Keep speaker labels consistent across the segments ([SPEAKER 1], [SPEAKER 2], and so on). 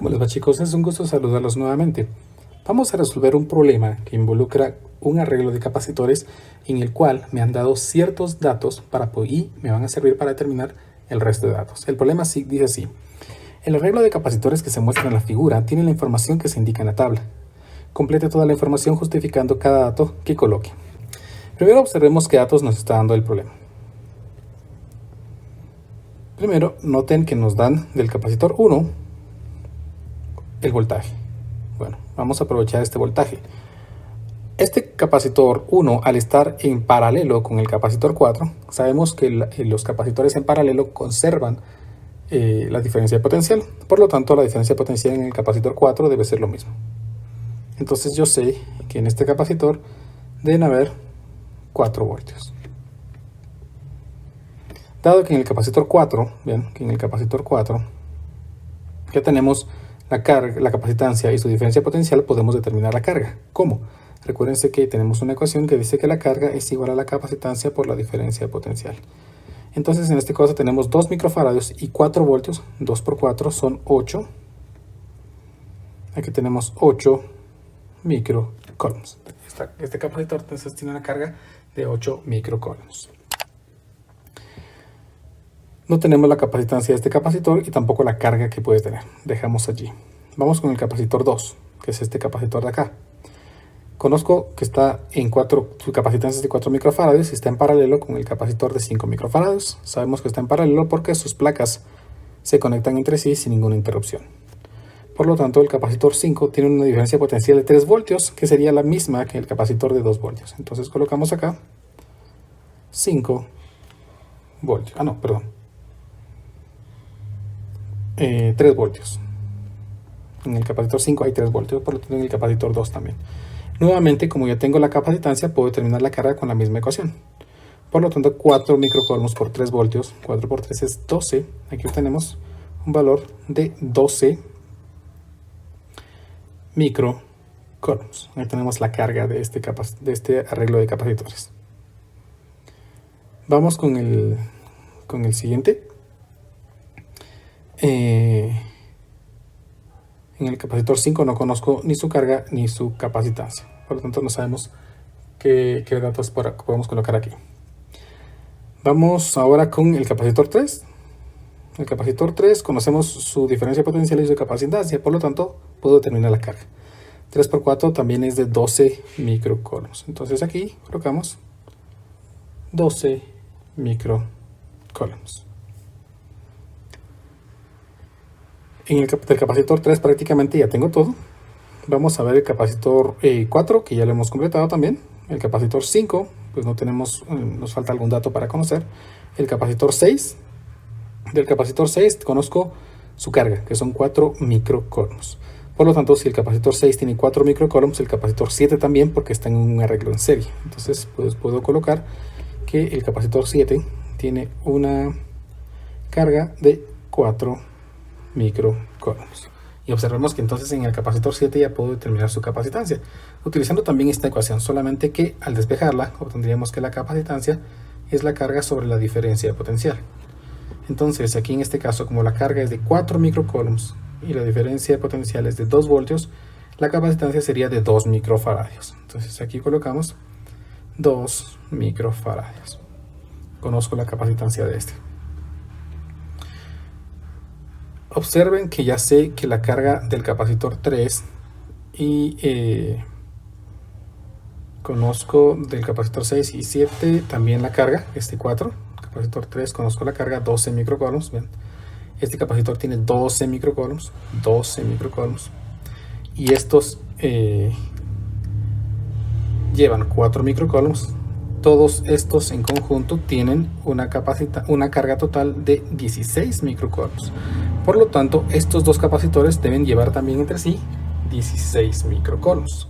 [SPEAKER 1] ¿Cómo les va, chicos? Es un gusto saludarlos nuevamente. Vamos a resolver un problema que involucra un arreglo de capacitores en el cual me han dado ciertos datos y me van a servir para determinar el resto de datos. El problema dice así: el arreglo de capacitores que se muestra en la figura tiene la información que se indica en la tabla. Complete toda la información justificando cada dato que coloque. Primero observemos qué datos nos está dando el problema. Primero, noten que nos dan del capacitor 1 el voltaje. Bueno, vamos a aprovechar este voltaje. Este capacitor 1, al estar en paralelo con el capacitor 4, sabemos que los capacitores en paralelo conservan la diferencia de potencial. Por lo tanto, la diferencia de potencial en el capacitor 4 debe ser lo mismo. Entonces yo sé que en este capacitor deben haber 4 voltios. Dado que en el capacitor 4, vean que en el capacitor 4 ya tenemos la capacitancia y su diferencia potencial, podemos determinar la carga. ¿Cómo? Recuérdense que tenemos una ecuación que dice que la carga es igual a la capacitancia por la diferencia potencial. Entonces en este caso tenemos 2 microfarados y 4 voltios. 2 por 4 son 8. Aquí tenemos 8 microcoulombs. Este capacitor entonces tiene una carga de 8 microcoulombs. No tenemos la capacitancia de este capacitor y tampoco la carga que puede tener. Dejamos allí. Vamos con el capacitor 2, que es este capacitor de acá. Conozco que está en su capacitancia es de 4 microfarados y está en paralelo con el capacitor de 5 microfarados. Sabemos que está en paralelo porque sus placas se conectan entre sí sin ninguna interrupción. Por lo tanto, el capacitor 5 tiene una diferencia potencial de 3 voltios, que sería la misma que el capacitor de 2 voltios. Entonces colocamos acá 5 voltios. 3 voltios. En el capacitor 5 hay 3 voltios, por lo tanto en el capacitor 2 también. Nuevamente, como ya tengo la capacitancia, puedo determinar la carga con la misma ecuación. Por lo tanto, 4 microcoulombs por 3 voltios, 4 por 3 es 12. Aquí obtenemos un valor de 12 microcoulombs. Ahí tenemos la carga de este arreglo de capacitores. Vamos con el siguiente. En el capacitor 5 no conozco ni su carga ni su capacitancia. Por lo tanto, no sabemos qué datos podemos colocar aquí. Vamos ahora con el capacitor 3. El capacitor 3 conocemos su diferencia potencial y su capacitancia. Por lo tanto, puedo determinar la carga. 3 por 4 también es de 12 microcoulombs. Entonces aquí colocamos 12 microcoulombs. En el capacitor 3 prácticamente ya tengo todo. Vamos a ver el capacitor 4, que ya lo hemos completado también. El capacitor 5, pues no tenemos, nos falta algún dato para conocer. El capacitor 6, del capacitor 6 conozco su carga, que son 4 microcoulombs. Por lo tanto, si el capacitor 6 tiene 4 microcoulombs, el capacitor 7 también, porque está en un arreglo en serie. Entonces, pues puedo colocar que el capacitor 7 tiene una carga de 4 microcoulombs. Y observemos que entonces en el capacitor 7 ya puedo determinar su capacitancia, utilizando también esta ecuación, solamente que al despejarla obtendríamos que la capacitancia es la carga sobre la diferencia de potencial. Entonces aquí en este caso, como la carga es de 4 microcoulombs y la diferencia de potencial es de 2 voltios, la capacitancia sería de 2 microfarados. Entonces aquí colocamos 2 microfarados. Conozco la capacitancia de este. Observen que ya sé que la carga del capacitor 3 y conozco del capacitor 6 y 7 también la carga, este 4, capacitor 3 conozco la carga, 12 microcoulombs. Bien. Este capacitor tiene 12 microcoulombs, y estos llevan 4 microcoulombs. Todos estos en conjunto tienen una carga total de 16 microcoulombs. Por lo tanto, estos dos capacitores deben llevar también entre sí 16 microcoulombs.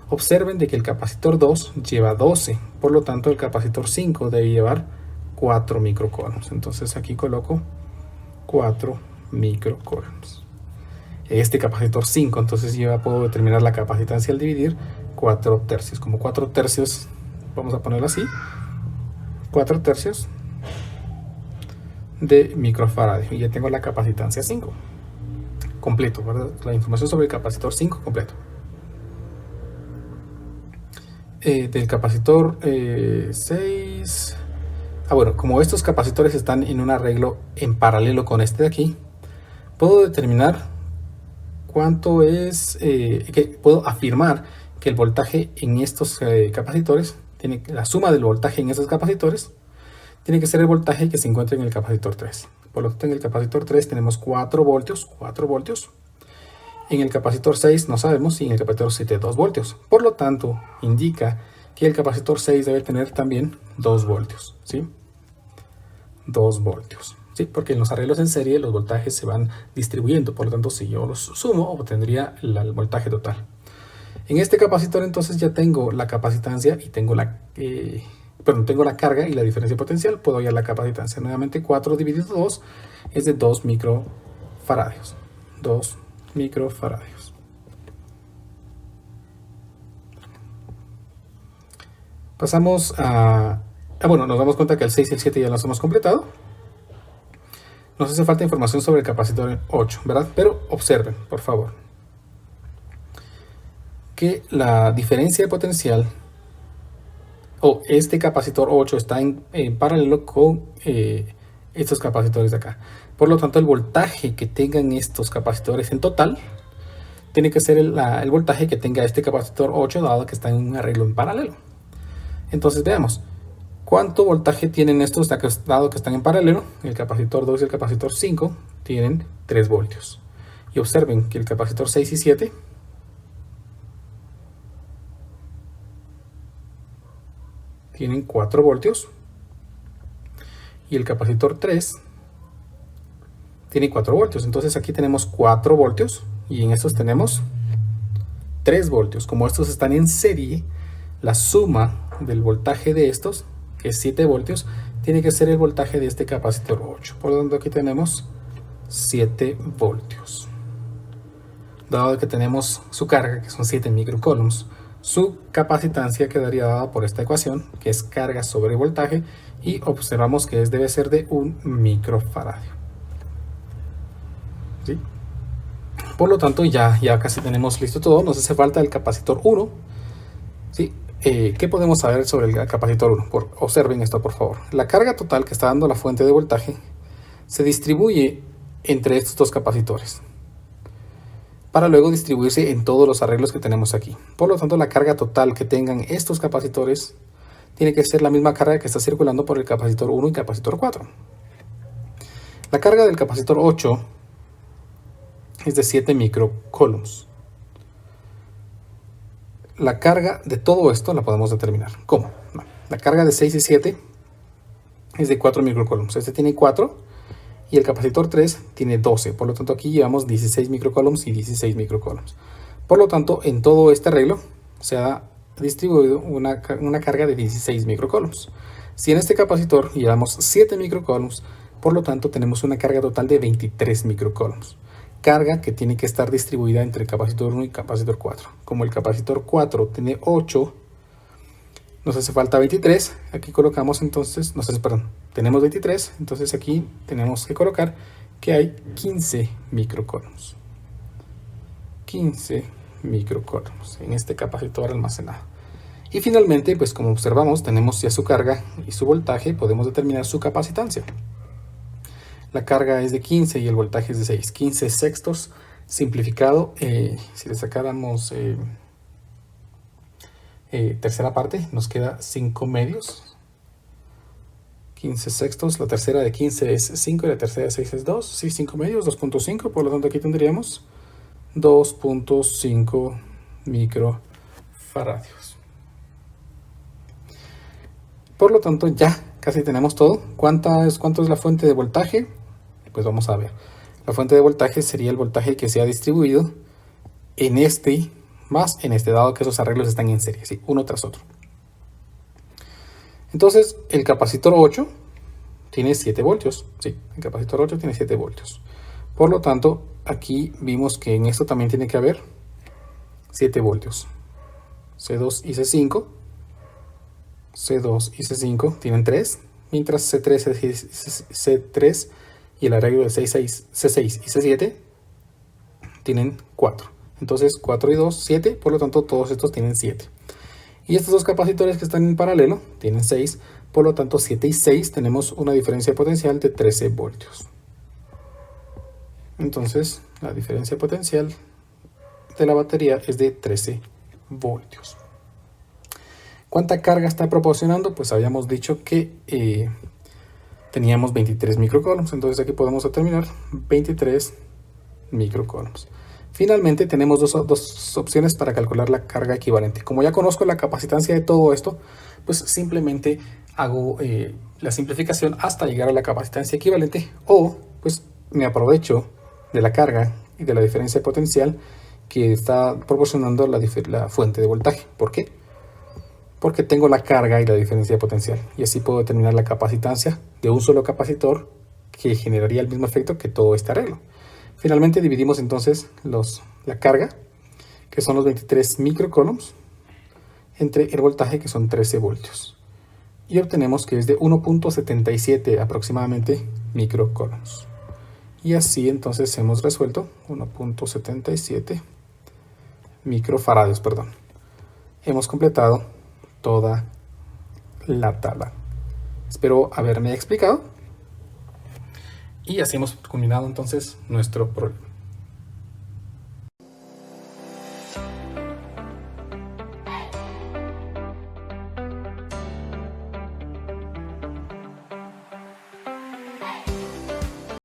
[SPEAKER 1] Observen de que el capacitor 2 lleva 12, por lo tanto el capacitor 5 debe llevar 4 microcoulombs. Entonces aquí coloco 4 microcoulombs. Este capacitor 5, entonces yo puedo determinar la capacitancia al dividir 4 tercios. Como 4 tercios, vamos a ponerlo así, 4 tercios de microfaradio, y ya tengo la capacitancia 5. completo, ¿verdad? La información sobre el capacitor 5 completo. Del capacitor 6... bueno, como estos capacitores están en un arreglo en paralelo con este de aquí, puedo determinar cuánto es, puedo afirmar que el voltaje en estos capacitores, la suma del voltaje en estos capacitores, tiene que ser el voltaje que se encuentra en el capacitor 3. Por lo tanto, en el capacitor 3 tenemos 4 voltios. En el capacitor 6 no sabemos, y en el capacitor 7 2 voltios. Por lo tanto, indica que el capacitor 6 debe tener también 2 voltios, ¿sí? 2 voltios, ¿sí? Porque en los arreglos en serie los voltajes se van distribuyendo. Por lo tanto, si yo los sumo, obtendría el voltaje total. En este capacitor entonces ya tengo la capacitancia y tengo tengo la carga y la diferencia potencial. Puedo hallar la capacitancia. Nuevamente 4 dividido 2 es de 2 microfaradios. 2 microfaradios. Pasamos a... bueno, nos damos cuenta que el 6 y el 7 ya los hemos completado. Nos hace falta información sobre el capacitor 8, ¿verdad? Pero observen, por favor, que la diferencia de potencial, este capacitor 8 está en paralelo con estos capacitores de acá. Por lo tanto, el voltaje que tengan estos capacitores en total tiene que ser el voltaje que tenga este capacitor 8, dado que está en un arreglo en paralelo. Entonces veamos cuánto voltaje tienen estos, dado que están en paralelo. El capacitor 2 y el capacitor 5 tienen 3 voltios. Y observen que el capacitor 6 y 7 tienen 4 voltios. Y el capacitor 3 tiene 4 voltios. Entonces aquí tenemos 4 voltios y en estos tenemos 3 voltios. Como estos están en serie, la suma del voltaje de estos, que es 7 voltios, tiene que ser el voltaje de este capacitor 8. Por lo tanto, aquí tenemos 7 voltios. Dado que tenemos su carga, que son 7 microcoulombs, su capacitancia quedaría dada por esta ecuación, que es carga sobre voltaje, y observamos que debe ser de 1 microfaradio. ¿Sí? Por lo tanto, ya casi tenemos listo todo. Nos hace falta el capacitor 1. ¿Sí? ¿Qué podemos saber sobre el capacitor 1? Observen esto, por favor. La carga total que está dando la fuente de voltaje se distribuye entre estos dos capacitores, para luego distribuirse en todos los arreglos que tenemos aquí. Por lo tanto, la carga total que tengan estos capacitores tiene que ser la misma carga que está circulando por el capacitor 1 y capacitor 4. La carga del capacitor 8 es de 7 microcoulombs. La carga de todo esto la podemos determinar. ¿Cómo? No. La carga de 6 y 7 es de 4 microcoulombs. Este tiene 4 y el capacitor 3 tiene 12. Por lo tanto, aquí llevamos 16 microcoulombs y 16 microcoulombs. Por lo tanto, en todo este arreglo se ha distribuido una carga de 16 microcoulombs. Si en este capacitor llevamos 7 microcoulombs, por lo tanto, tenemos una carga total de 23 microcoulombs. Carga que tiene que estar distribuida entre el capacitor 1 y capacitor 4. Como el capacitor 4 tiene 8, nos hace falta 23. Aquí colocamos entonces, tenemos 23, entonces aquí tenemos que colocar que hay 15 microcoulombs. 15 microcoulombs en este capacitor almacenado. Y finalmente, pues como observamos, tenemos ya su carga y su voltaje, podemos determinar su capacitancia. La carga es de 15 y el voltaje es de 6. 15 sextos simplificado. Si le sacáramos tercera parte, nos queda 5 medios. 15 sextos. La tercera de 15 es 5 y la tercera de 6 es 2. Sí, 5 medios, 2.5. Por lo tanto, aquí tendríamos 2.5 microfaradios. Por lo tanto, ya casi tenemos todo. ¿Cuánto es la fuente de voltaje? Pues vamos a ver. La fuente de voltaje sería el voltaje que se ha distribuido en este más en este, dado que esos arreglos están en serie, ¿sí? Uno tras otro. Entonces, el capacitor 8 tiene 7 voltios. Sí, el capacitor 8 tiene 7 voltios. Por lo tanto, aquí vimos que en esto también tiene que haber 7 voltios. C2 y C5. C2 y C5 tienen 3, mientras C3 y el arreglo de C6 y C7 tienen 4. Entonces 4 y 2, 7, por lo tanto todos estos tienen 7. Y estos dos capacitores que están en paralelo tienen 6, por lo tanto 7 y 6 tenemos una diferencia potencial de 13 voltios. Entonces la diferencia potencial de la batería es de 13 voltios. ¿Cuánta carga está proporcionando? Pues habíamos dicho que teníamos 23 microcoulombs, entonces aquí podemos determinar 23 microcoulombs. Finalmente tenemos dos opciones para calcular la carga equivalente. Como ya conozco la capacitancia de todo esto, pues simplemente hago la simplificación hasta llegar a la capacitancia equivalente, o pues me aprovecho de la carga y de la diferencia potencial que está proporcionando la fuente de voltaje. ¿Por qué? Porque tengo la carga y la diferencia potencial, y así puedo determinar la capacitancia de un solo capacitor que generaría el mismo efecto que todo este arreglo. Finalmente dividimos entonces la carga, que son los 23 microcoulombs, entre el voltaje, que son 13 voltios. Y obtenemos que es de 1.77 aproximadamente microcoulombs. Y así entonces hemos resuelto 1.77 microfarados, perdón. Hemos completado toda la tabla. Espero haberme explicado. Y así hemos culminado entonces nuestro problema.